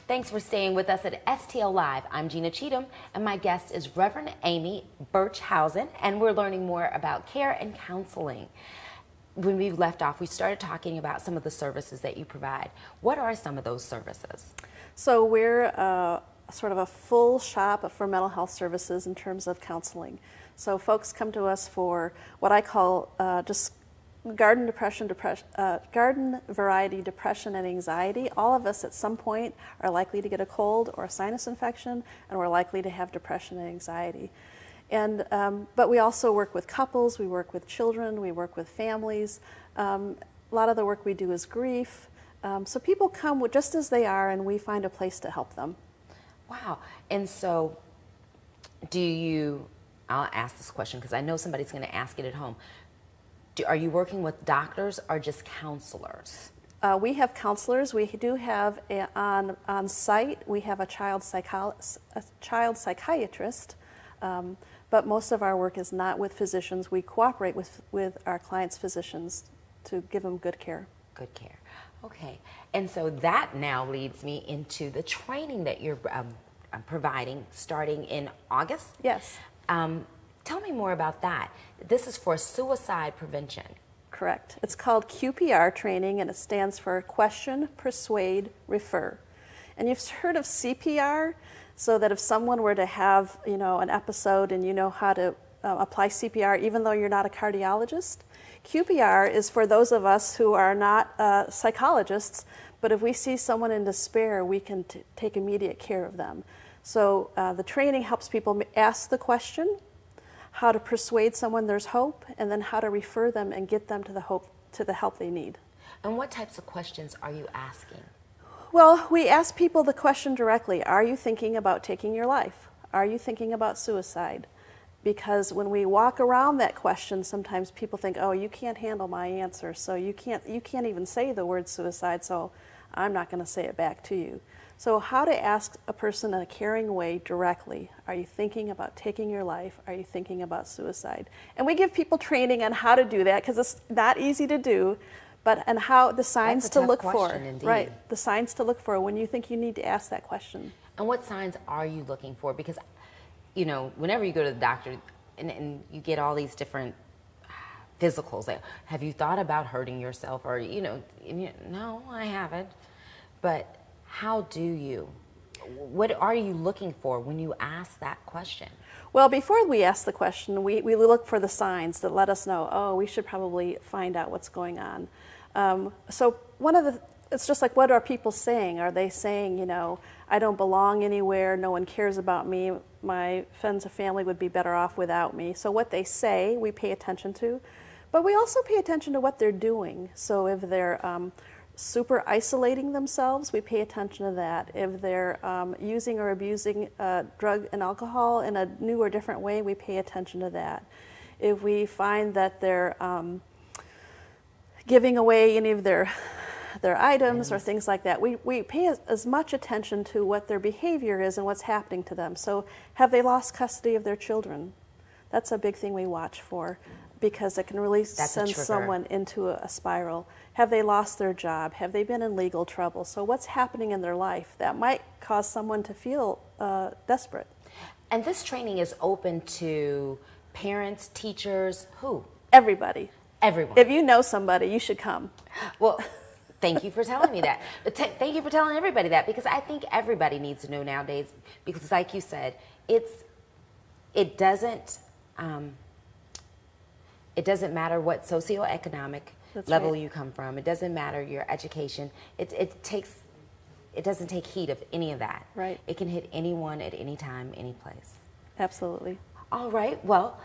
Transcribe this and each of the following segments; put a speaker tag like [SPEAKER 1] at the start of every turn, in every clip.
[SPEAKER 1] Thanks for staying with us at STL Live. I'm Gina Cheatham, and my guest is Reverend Amy Bertschausen, and we're learning more about care and counseling. When we left off, we started talking about some of the services that you provide. What are some of those services?
[SPEAKER 2] So we're sort of a full shop for mental health services in terms of counseling. So folks come to us for what I call just garden variety depression and anxiety. All of us at some point are likely to get a cold or a sinus infection, and we're likely to have depression and anxiety. And but we also work with couples, we work with children, we work with families. A lot of the work we do is grief. So people come just as they are, and we find a place to help them.
[SPEAKER 1] Wow. And so I'll ask this question because I know somebody's going to ask it at home. Are you working with doctors or just counselors?
[SPEAKER 2] We have counselors. We do have on site. We have a child psychiatrist, but most of our work is not with physicians. We cooperate with our clients' physicians to give them good care.
[SPEAKER 1] Good care. Okay. And so that now leads me into the training that you're providing starting in August.
[SPEAKER 2] Yes.
[SPEAKER 1] Tell me more about that. This is for suicide prevention.
[SPEAKER 2] Correct. It's called QPR training, and it stands for Question, Persuade, Refer. And you've heard of CPR, so that if someone were to have, an episode and you know how to apply CPR, even though you're not a cardiologist. QPR is for those of us who are not psychologists, but if we see someone in despair, we can take immediate care of them. So the training helps people ask the question, how to persuade someone there's hope, and then how to refer them and get them to the help they need.
[SPEAKER 1] And what types of questions are you asking?
[SPEAKER 2] Well, we ask people the question directly, are you thinking about taking your life? Are you thinking about suicide? Because when we walk around that question, sometimes people think, oh, you can't handle my answer, so you can't even say the word suicide, so I'm not going to say it back to you. So how to ask a person in a caring way directly, are you thinking about taking your life? Are you thinking about suicide? And we give people training on how to do that because it's not easy to do, and how the signs to look for.
[SPEAKER 1] Indeed.
[SPEAKER 2] Right, the signs to look for when you think you need to ask that question.
[SPEAKER 1] And what signs are you looking for? Because, whenever you go to the doctor and you get all these different physicals, like, have you thought about hurting yourself? Or, no, I haven't. But what are you looking for when you ask that question?
[SPEAKER 2] Well, before we ask the question, we look for the signs that let us know, oh, we should probably find out what's going on. So it's just like, what are people saying? Are they saying, I don't belong anywhere, no one cares about me, my friends and family would be better off without me? So what they say, we pay attention to. But we also pay attention to what they're doing. So if they're super isolating themselves, we pay attention to that. If they're using or abusing drug and alcohol in a new or different way, we pay attention to that. If we find that they're giving away any of their items or things like that, we pay as much attention to what their behavior is and what's happening to them. So have they lost custody of their children? That's a big thing we watch for, because it can really send someone into a spiral. Have they lost their job? Have they been in legal trouble? So what's happening in their life that might cause someone to feel desperate?
[SPEAKER 1] And this training is open to parents, teachers, who?
[SPEAKER 2] Everybody.
[SPEAKER 1] Everyone.
[SPEAKER 2] If you know somebody, you should come.
[SPEAKER 1] Well, thank you for telling me that. But thank you for telling everybody that, because I think everybody needs to know nowadays, because like you said, it doesn't matter what socioeconomic level you come from. It doesn't matter your education. It doesn't take heed of any of that.
[SPEAKER 2] Right.
[SPEAKER 1] It can hit anyone at any time, any place.
[SPEAKER 2] Absolutely.
[SPEAKER 1] All right. Well,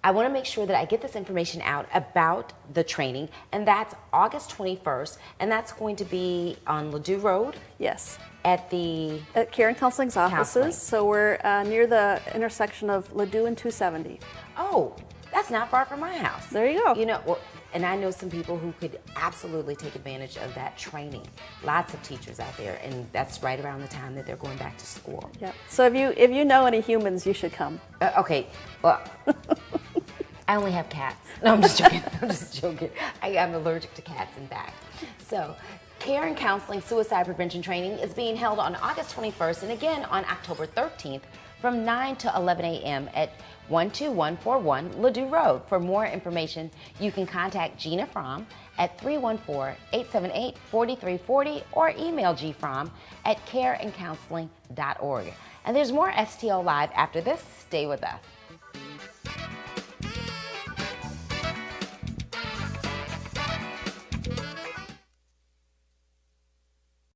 [SPEAKER 1] I want to make sure that I get this information out about the training, and that's August 21st, and that's going to be on Ladue Rd.
[SPEAKER 2] Yes.
[SPEAKER 1] At
[SPEAKER 2] Care and Counseling's offices.
[SPEAKER 1] Counseling.
[SPEAKER 2] So we're near the intersection of Ladue and 270.
[SPEAKER 1] Oh, that's not far from my house.
[SPEAKER 2] There you go.
[SPEAKER 1] And I know some people who could absolutely take advantage of that training. Lots of teachers out there, and that's right around the time that they're going back to school.
[SPEAKER 2] Yeah. So if you know any humans, you should come.
[SPEAKER 1] Okay. Well, I only have cats. No, I'm just joking. I'm allergic to cats, in fact. So Care and Counseling Suicide Prevention Training is being held on August 21st and again on October 13th from 9 to 11 a.m. at 12141 Ladue Road. For more information, you can contact Gina Fromme at 314-878-4340 or email gfromme at careandcounseling.org. And there's more STL Live after this. Stay with us.